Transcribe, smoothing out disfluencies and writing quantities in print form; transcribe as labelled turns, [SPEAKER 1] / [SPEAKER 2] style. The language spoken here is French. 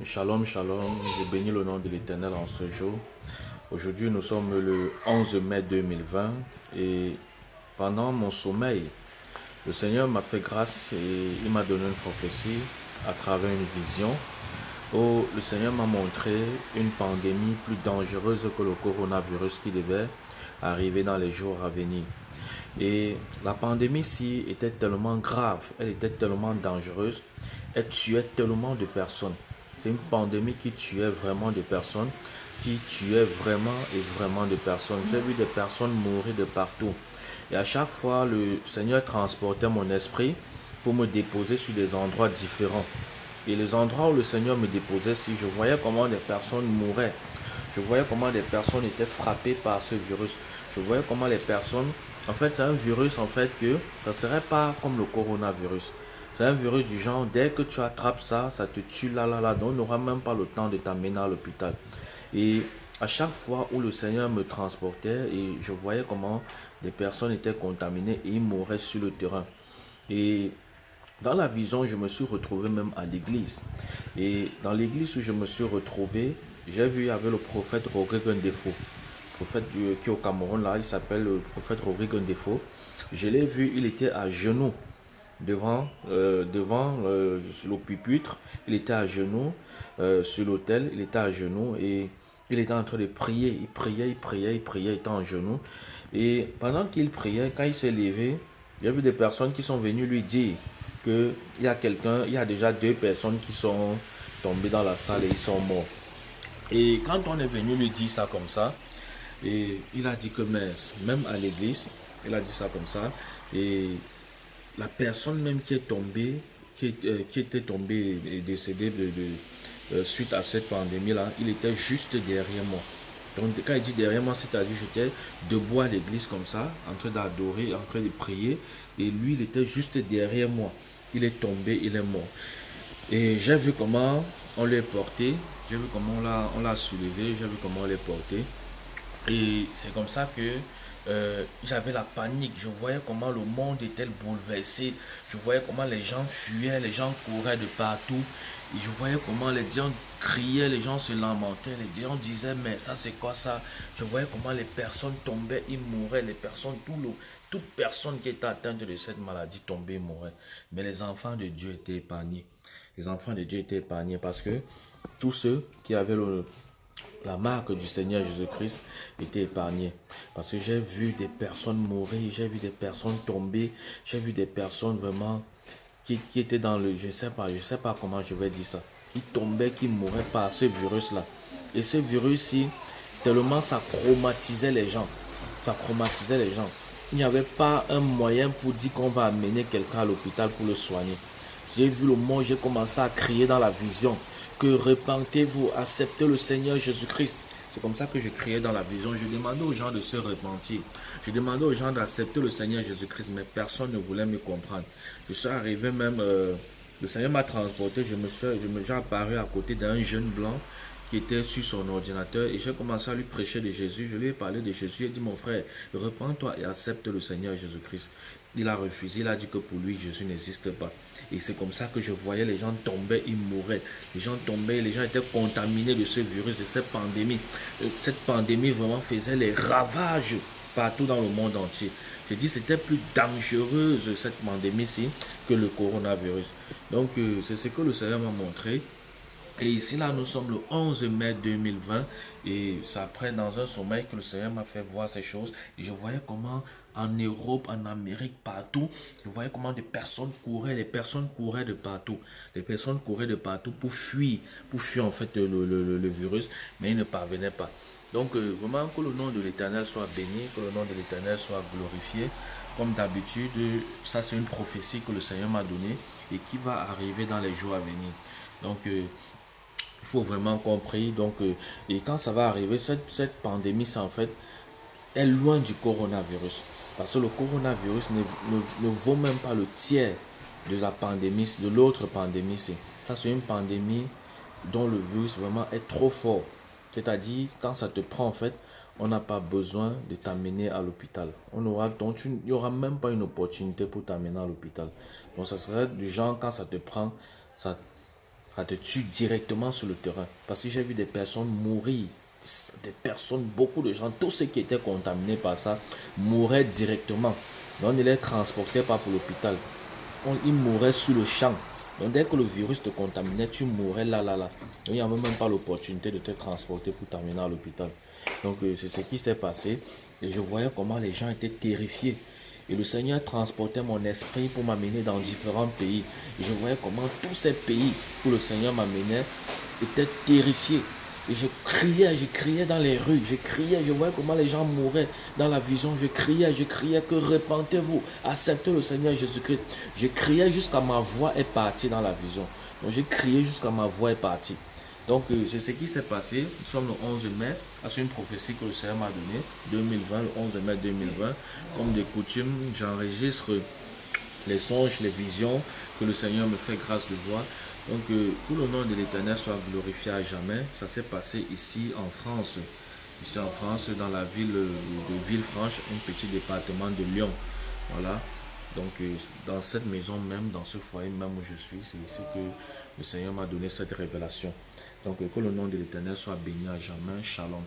[SPEAKER 1] Shalom, shalom, je bénis le nom de l'Éternel en ce jour. Aujourd'hui, nous sommes le 11 mai 2020 et pendant mon sommeil, le Seigneur m'a fait grâce et il m'a donné une prophétie à travers une vision où le Seigneur m'a montré une pandémie plus dangereuse que le coronavirus qui devait arriver dans les jours à venir. Et la pandémie-ci était tellement grave, elle était tellement dangereuse, elle tuait tellement de personnes. C'est une pandémie qui tuait vraiment des personnes, qui tuait vraiment et vraiment de personnes. J'ai vu des personnes mourir de partout. Et à chaque fois, le Seigneur transportait mon esprit pour me déposer sur des endroits différents. Et les endroits où le Seigneur me déposait, si je voyais comment des personnes mouraient, je voyais comment des personnes étaient frappées par ce virus. Je voyais comment les personnes... En fait, c'est un virus en fait que ça ne serait pas comme le coronavirus. C'est un virus du genre, dès que tu attrapes ça, ça te tue là. Donc, on n'aura même pas le temps de t'amener à l'hôpital. Et à chaque fois où le Seigneur me transportait, et je voyais comment des personnes étaient contaminées et ils mouraient sur le terrain. Et dans la vision, je me suis retrouvé même à l'église. Et dans l'église où je me suis retrouvé, j'ai vu avec le prophète Rodrigue Ndefo. Le prophète qui est au Cameroun, là, il s'appelle le prophète Rodrigue Ndefo. Je l'ai vu, il était à genoux devant sur le pupitre. Il était à genoux sur l'autel, il était à genoux et il était en train de prier. Il était en genoux. Et pendant qu'il priait, quand il s'est levé, il y a vu des personnes qui sont venues lui dire qu'il y a quelqu'un, il y a déjà deux personnes qui sont tombées dans la salle et ils sont morts. Et quand on est venu lui dire ça comme ça, et il a dit que même à l'église, il a dit ça comme ça, et la personne même qui est tombée, qui était tombée et décédée suite à cette pandémie-là, il était juste derrière moi. Donc quand il dit derrière moi, c'est-à-dire j'étais debout à l'église comme ça, en train d'adorer, en train de prier, et lui, il était juste derrière moi. Il est tombé, il est mort. Et j'ai vu comment on l'a porté, j'ai vu comment on l'a soulevé, j'ai vu comment on l'a porté. Et c'est comme ça que j'avais la panique. Je voyais comment le monde était bouleversé. Je voyais comment les gens fuyaient, les gens couraient de partout. Et je voyais comment les gens criaient, les gens se lamentaient. Les gens disaient, mais ça c'est quoi ça? Je voyais comment les personnes tombaient, ils mouraient. Les personnes, toute personne qui était atteinte de cette maladie tombait et mourait. Mais les enfants de Dieu étaient épargnés. Les enfants de Dieu étaient épargnés parce que tous ceux qui avaient la marque du Seigneur Jésus-Christ était épargnée. Parce que j'ai vu des personnes mourir, j'ai vu des personnes tomber, j'ai vu des personnes vraiment qui étaient dans le, je sais pas comment je vais dire ça, qui tombaient, qui mouraient par ce virus-là. Et ce virus-ci, tellement ça chromatisait les gens. Ça chromatisait les gens. Il n'y avait pas un moyen pour dire qu'on va amener quelqu'un à l'hôpital pour le soigner. J'ai vu le monde, j'ai commencé à crier dans la vision que repentez-vous, acceptez le Seigneur Jésus-Christ. C'est comme ça que je criais dans la vision. Je demandais aux gens de se repentir. Je demandais aux gens d'accepter le Seigneur Jésus-Christ, mais personne ne voulait me comprendre. Je suis arrivé même, le Seigneur m'a transporté, j'ai apparu à côté d'un jeune blanc qui était sur son ordinateur et j'ai commencé à lui prêcher de Jésus. Je lui ai parlé de Jésus et dit, mon frère, repends-toi et accepte le Seigneur Jésus-Christ. Il a refusé, il a dit que pour lui, Jésus n'existe pas. Et c'est comme ça que je voyais les gens tomber, ils mouraient. Les gens tombaient, les gens étaient contaminés de ce virus, de cette pandémie. Cette pandémie vraiment faisait les ravages partout dans le monde entier. Je dis c'était plus dangereuse cette pandémie-ci que le coronavirus. Donc c'est ce que le Seigneur m'a montré. Et ici, là, nous sommes le 11 mai 2020 et c'est après dans un sommeil que le Seigneur m'a fait voir ces choses. Et je voyais comment en Europe, en Amérique, partout, je voyais comment des personnes couraient, les personnes couraient de partout. Les personnes couraient de partout pour fuir en fait le virus, mais ils ne parvenaient pas. Donc, vraiment que le nom de l'Éternel soit béni, que le nom de l'Éternel soit glorifié. Comme d'habitude, ça c'est une prophétie que le Seigneur m'a donnée et qui va arriver dans les jours à venir. Donc, il faut vraiment comprendre. Donc, et quand ça va arriver, cette pandémie, c'est en fait, est loin du coronavirus. Parce que le coronavirus ne vaut même pas le tiers de la pandémie, de l'autre pandémie. Ça, c'est une pandémie dont le virus vraiment est trop fort. C'est-à-dire, quand ça te prend, en fait, on n'a pas besoin de t'amener à l'hôpital. Donc, il n'y aura même pas une opportunité pour t'amener à l'hôpital. Donc, ça serait du genre, quand ça te prend, ça Ça te tue directement sur le terrain. Parce que j'ai vu des personnes mourir. Des personnes, beaucoup de gens, tous ceux qui étaient contaminés par ça, mouraient directement. Donc, on ne les transportait pas pour l'hôpital. Ils mouraient sur le champ. Donc, dès que le virus te contaminait, tu mourrais là. Donc, il n'y avait même pas l'opportunité de te transporter pour t'amener à l'hôpital. Donc, c'est ce qui s'est passé. Et je voyais comment les gens étaient terrifiés. Et le Seigneur transportait mon esprit pour m'amener dans différents pays. Et je voyais comment tous ces pays où le Seigneur m'amenait étaient terrifiés. Et je criais dans les rues, je voyais comment les gens mouraient dans la vision, je criais que repentez-vous, acceptez le Seigneur Jésus-Christ. Je criais jusqu'à ma voix est partie dans la vision. Donc j'ai crié jusqu'à ma voix est partie. Donc c'est ce qui s'est passé. Nous sommes le 11 mai. C'est une prophétie que le Seigneur m'a donnée. 2020, le 11 mai 2020. Comme de coutume, j'enregistre les songes, les visions que le Seigneur me fait grâce de voir. Donc, que le nom de l'Éternel soit glorifié à jamais. Ça s'est passé ici en France. Ici en France, dans la ville de Villefranche, un petit département de Lyon. Voilà. Donc, dans cette maison même, dans ce foyer même où je suis, c'est ici que le Seigneur m'a donné cette révélation. Donc, que le nom de l'Éternel soit béni à jamais. Shalom.